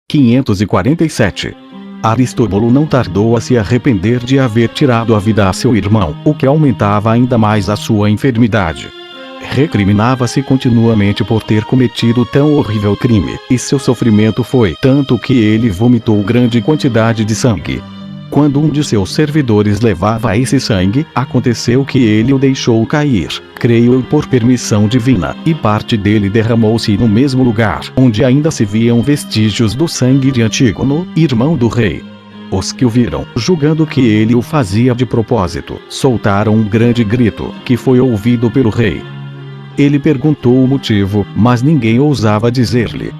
547. Aristóbulo não tardou a se arrepender de haver tirado a vida a seu irmão, o que aumentava ainda mais a sua enfermidade. Recriminava-se continuamente por ter cometido tão horrível crime, e seu sofrimento foi tanto que ele vomitou grande quantidade de sangue. Quando um de seus servidores levava esse sangue, aconteceu que ele o deixou cair, creio eu por permissão divina, e parte dele derramou-se no mesmo lugar onde ainda se viam vestígios do sangue de Antígono, irmão do rei. Os que o viram, julgando que ele o fazia de propósito, soltaram um grande grito, que foi ouvido pelo rei. Ele perguntou o motivo, mas ninguém ousava dizer-lhe.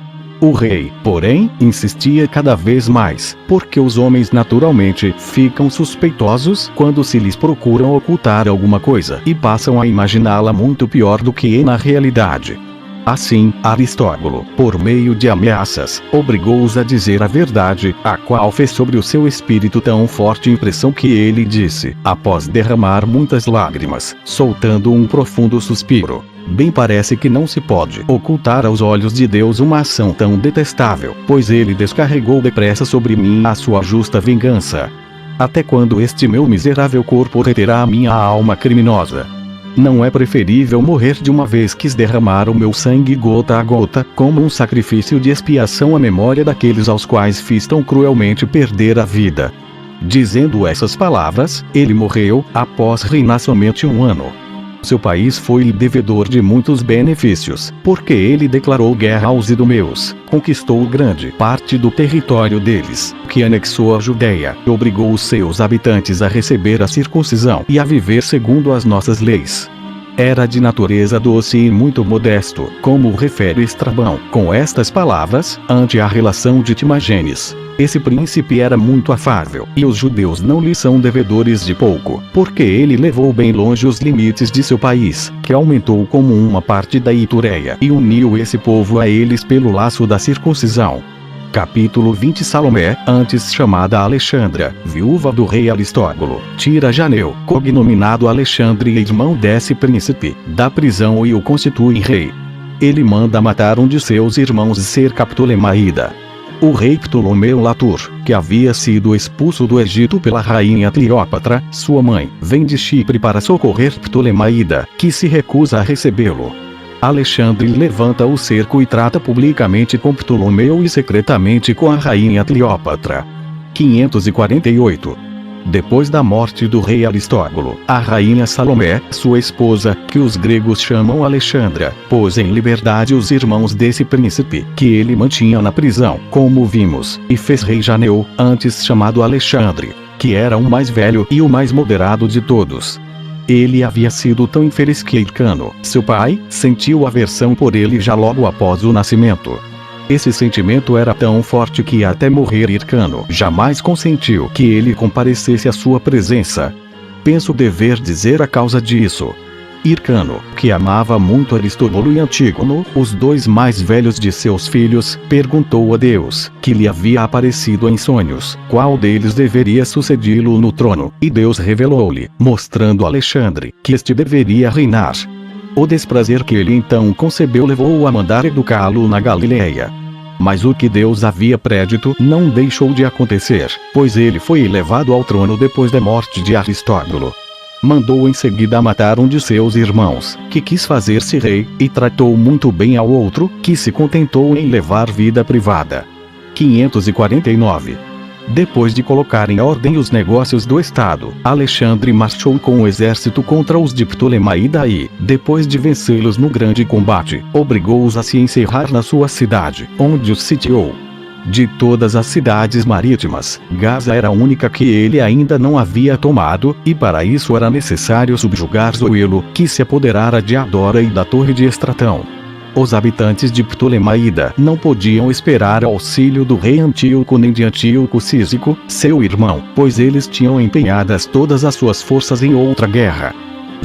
O rei, porém, insistia cada vez mais, porque os homens naturalmente ficam suspeitosos quando se lhes procuram ocultar alguma coisa e passam a imaginá-la muito pior do que é na realidade. Assim, Aristóbulo, por meio de ameaças, obrigou-os a dizer a verdade, a qual fez sobre o seu espírito tão forte impressão que ele disse, após derramar muitas lágrimas, soltando um profundo suspiro: bem parece que não se pode ocultar aos olhos de Deus uma ação tão detestável, pois ele descarregou depressa sobre mim a sua justa vingança. Até quando este meu miserável corpo reterá a minha alma criminosa? Não é preferível morrer de uma vez que derramar o meu sangue gota a gota, como um sacrifício de expiação à memória daqueles aos quais fiz tão cruelmente perder a vida? Dizendo essas palavras, ele morreu, após reinar somente 1 ano. Seu país foi-lhe devedor de muitos benefícios, porque ele declarou guerra aos idumeus, conquistou grande parte do território deles, que anexou a Judéia, e obrigou os seus habitantes a receber a circuncisão e a viver segundo as nossas leis. Era de natureza doce e muito modesto, como refere Estrabão, com estas palavras, ante a relação de Timagenes. Esse príncipe era muito afável, e os judeus não lhe são devedores de pouco, porque ele levou bem longe os limites de seu país, que aumentou como uma parte da Itureia, e uniu esse povo a eles pelo laço da circuncisão. Capítulo 20. Salomé, antes chamada Alexandra, viúva do rei Aristóbulo, tira Janeu, cognominado Alexandre e irmão desse príncipe, da prisão e o constitui rei. Ele manda matar um de seus irmãos e cerca Ptolemaída. O rei Ptolomeu Latur, que havia sido expulso do Egito pela rainha Cleópatra, sua mãe, vem de Chipre para socorrer Ptolemaída, que se recusa a recebê-lo. Alexandre levanta o cerco e trata publicamente com Ptolomeu e secretamente com a rainha Cleópatra. 548. Depois da morte do rei Aristóbulo, a rainha Salomé, sua esposa, que os gregos chamam Alexandra, pôs em liberdade os irmãos desse príncipe, que ele mantinha na prisão, como vimos, e fez rei Janeu, antes chamado Alexandre, que era o mais velho e o mais moderado de todos. Ele havia sido tão infeliz que Hircano, seu pai, sentiu aversão por ele já logo após o nascimento. Esse sentimento era tão forte que até morrer Hircano jamais consentiu que ele comparecesse à sua presença. Penso dever dizer a causa disso. Hircano, que amava muito Aristóbulo e Antígono, os dois mais velhos de seus filhos, perguntou a Deus, que lhe havia aparecido em sonhos, qual deles deveria sucedi-lo no trono, e Deus revelou-lhe, mostrando a Alexandre, que este deveria reinar. O desprazer que ele então concebeu levou-o a mandar educá-lo na Galileia. Mas o que Deus havia predito não deixou de acontecer, pois ele foi elevado ao trono depois da morte de Aristóbulo. Mandou em seguida matar um de seus irmãos, que quis fazer-se rei, e tratou muito bem ao outro, que se contentou em levar vida privada. 549. Depois de colocar em ordem os negócios do Estado, Alexandre marchou com o exército contra os de Ptolemaída e, depois de vencê-los no grande combate, obrigou-os a se encerrar na sua cidade, onde os sitiou. De todas as cidades marítimas, Gaza era a única que ele ainda não havia tomado, e para isso era necessário subjugar Zoilo, que se apoderara de Adora e da torre de Estratão. Os habitantes de Ptolemaída não podiam esperar auxílio do rei Antíoco nem de Antíoco Císico, seu irmão, pois eles tinham empenhadas todas as suas forças em outra guerra.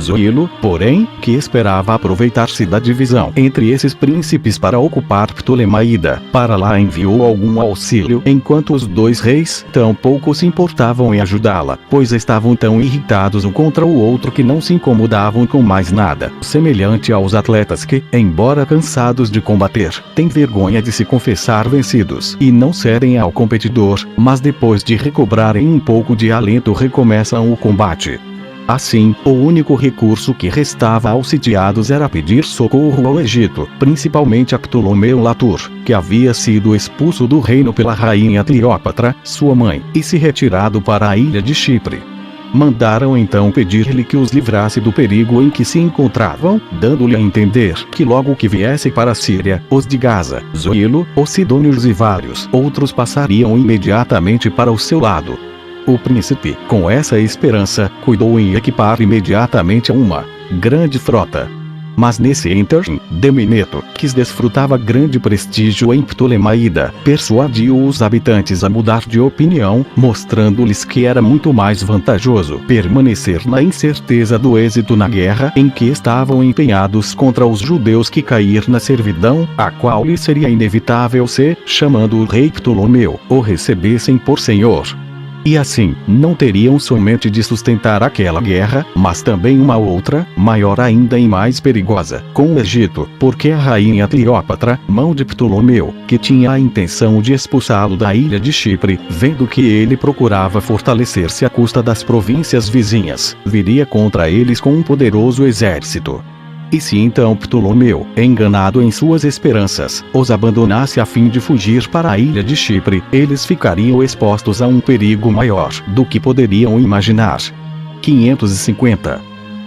Zoilo, porém, que esperava aproveitar-se da divisão entre esses príncipes para ocupar Ptolemaida, para lá enviou algum auxílio, enquanto os dois reis tampouco se importavam em ajudá-la, pois estavam tão irritados um contra o outro que não se incomodavam com mais nada, semelhante aos atletas que, embora cansados de combater, têm vergonha de se confessar vencidos e não cedem ao competidor, mas depois de recobrarem um pouco de alento recomeçam o combate. Assim, o único recurso que restava aos sitiados era pedir socorro ao Egito, principalmente a Ptolomeu Latur, que havia sido expulso do reino pela rainha Cleópatra, sua mãe, e se retirado para a ilha de Chipre. Mandaram então pedir-lhe que os livrasse do perigo em que se encontravam, dando-lhe a entender que logo que viesse para a Síria, os de Gaza, Zoilo, os sidônios e vários outros passariam imediatamente para o seu lado. O príncipe, com essa esperança, cuidou em equipar imediatamente uma grande frota. Mas nesse ínterim, Damineto, que desfrutava grande prestígio em Ptolemaida, persuadiu os habitantes a mudar de opinião, mostrando-lhes que era muito mais vantajoso permanecer na incerteza do êxito na guerra em que estavam empenhados contra os judeus que cair na servidão, a qual lhes seria inevitável se, chamando o rei Ptolomeu, o recebessem por senhor. E assim, não teriam somente de sustentar aquela guerra, mas também uma outra, maior ainda e mais perigosa, com o Egito, porque a rainha Cleópatra, mão de Ptolomeu, que tinha a intenção de expulsá-lo da ilha de Chipre, vendo que ele procurava fortalecer-se à custa das províncias vizinhas, viria contra eles com um poderoso exército. E se então Ptolomeu, enganado em suas esperanças, os abandonasse a fim de fugir para a ilha de Chipre, eles ficariam expostos a um perigo maior do que poderiam imaginar. 550.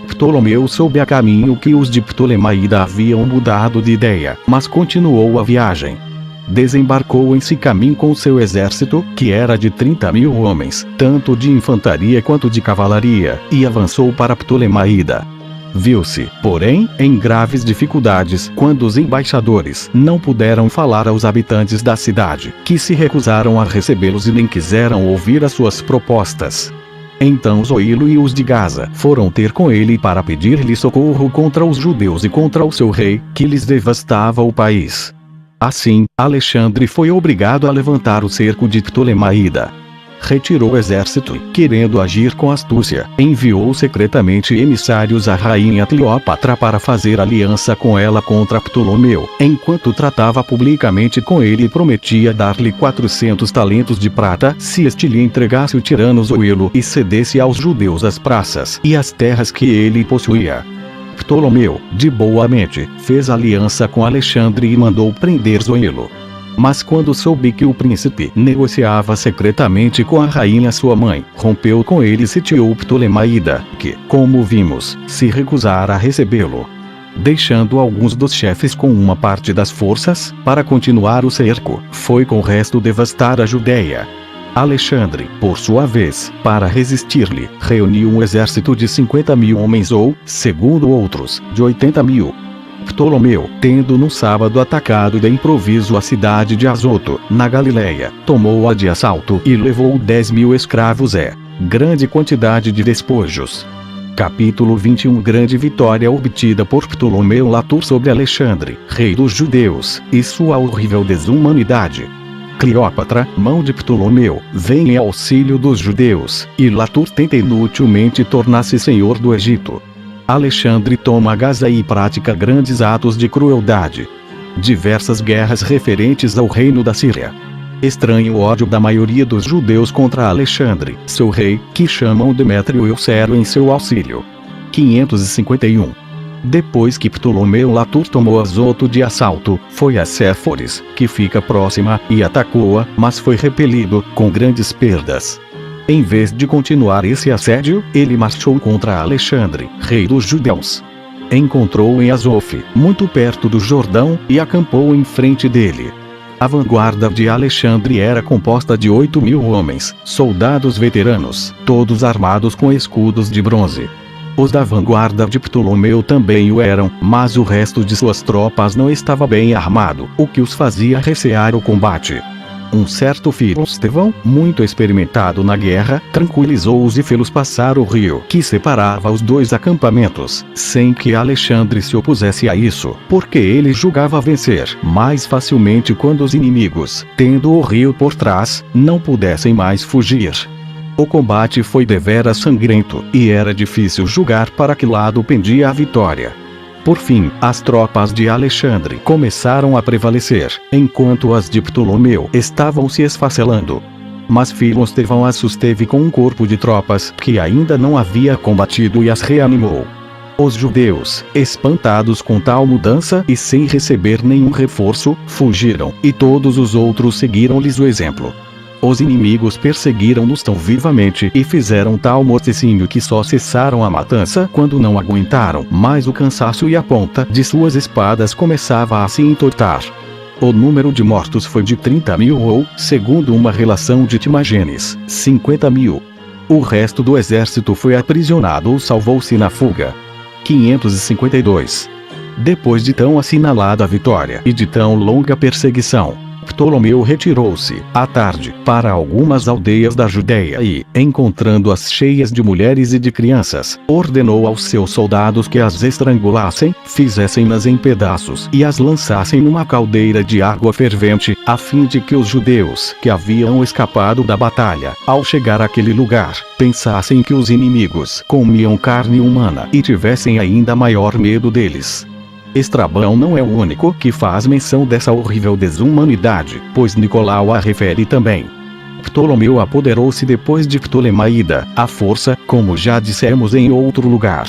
Ptolomeu soube a caminho que os de Ptolemaida haviam mudado de ideia, mas continuou a viagem. Desembarcou em Sicamim com seu exército, que era de 30.000 homens, tanto de infantaria quanto de cavalaria, e avançou para Ptolemaida. Viu-se, porém, em graves dificuldades quando os embaixadores não puderam falar aos habitantes da cidade, que se recusaram a recebê-los e nem quiseram ouvir as suas propostas. Então Zoilo e os de Gaza foram ter com ele para pedir-lhe socorro contra os judeus e contra o seu rei, que lhes devastava o país. Assim, Alexandre foi obrigado a levantar o cerco de Ptolemaida. Retirou o exército e, querendo agir com astúcia, enviou secretamente emissários à rainha Cleópatra para fazer aliança com ela contra Ptolomeu, enquanto tratava publicamente com ele e prometia dar-lhe 400 talentos de prata se este lhe entregasse o tirano Zoilo e cedesse aos judeus as praças e as terras que ele possuía. Ptolomeu, de boa mente, fez aliança com Alexandre e mandou prender Zoilo. Mas quando soube que o príncipe negociava secretamente com a rainha sua mãe, rompeu com ele e sitiou Ptolemaida, que, como vimos, se recusara a recebê-lo. Deixando alguns dos chefes com uma parte das forças, para continuar o cerco, foi com o resto devastar a Judéia. Alexandre, por sua vez, para resistir-lhe, reuniu um exército de 50.000 homens ou, segundo outros, de 80.000. Ptolomeu, tendo no sábado atacado de improviso a cidade de Azoto, na Galileia, tomou-a de assalto e levou 10.000 escravos grande quantidade de despojos. Capítulo 21. Grande vitória obtida por Ptolomeu Latur sobre Alexandre, rei dos judeus, e sua horrível desumanidade. Cleópatra, mão de Ptolomeu, vem em auxílio dos judeus, e Latur tenta inutilmente tornar-se senhor do Egito. Alexandre toma Gaza e pratica grandes atos de crueldade. Diversas guerras referentes ao reino da Síria. Estranho ódio da maioria dos judeus contra Alexandre, seu rei, que chamam Demétrio Eucero em seu auxílio. 551. Depois que Ptolomeu Latur tomou Azoto de assalto, foi a Séforis, que fica próxima, e atacou-a, mas foi repelido, com grandes perdas. Em vez de continuar esse assédio, ele marchou contra Alexandre, rei dos judeus. Encontrou em Azof, muito perto do Jordão, e acampou em frente dele. A vanguarda de Alexandre era composta de 8.000 homens, soldados veteranos, todos armados com escudos de bronze. Os da vanguarda de Ptolomeu também o eram, mas o resto de suas tropas não estava bem armado, o que os fazia recear o combate. Um certo filisteu, muito experimentado na guerra, tranquilizou-os e fê-los passar o rio que separava os dois acampamentos, sem que Alexandre se opusesse a isso, porque ele julgava vencer mais facilmente quando os inimigos, tendo o rio por trás, não pudessem mais fugir. O combate foi deveras sangrento, e era difícil julgar para que lado pendia a vitória. Por fim, as tropas de Alexandre começaram a prevalecer, enquanto as de Ptolomeu estavam se esfacelando. Mas Filisteu as susteve com um corpo de tropas que ainda não havia combatido e as reanimou. Os judeus, espantados com tal mudança e sem receber nenhum reforço, fugiram, e todos os outros seguiram-lhes o exemplo. Os inimigos perseguiram-nos tão vivamente e fizeram tal morticínio que só cessaram a matança quando não aguentaram mais o cansaço e a ponta de suas espadas começava a se entortar. O número de mortos foi de 30.000 ou, segundo uma relação de Timagenes, 50.000. O resto do exército foi aprisionado ou salvou-se na fuga. 552. Depois de tão assinalada vitória e de tão longa perseguição, Ptolomeu retirou-se, à tarde, para algumas aldeias da Judéia e, encontrando-as cheias de mulheres e de crianças, ordenou aos seus soldados que as estrangulassem, fizessem-nas em pedaços e as lançassem numa caldeira de água fervente, a fim de que os judeus, que haviam escapado da batalha, ao chegar àquele lugar, pensassem que os inimigos comiam carne humana e tivessem ainda maior medo deles. Estrabão não é o único que faz menção dessa horrível desumanidade, pois Nicolau a refere também. Ptolomeu apoderou-se depois de Ptolemaída, à força, como já dissemos em outro lugar.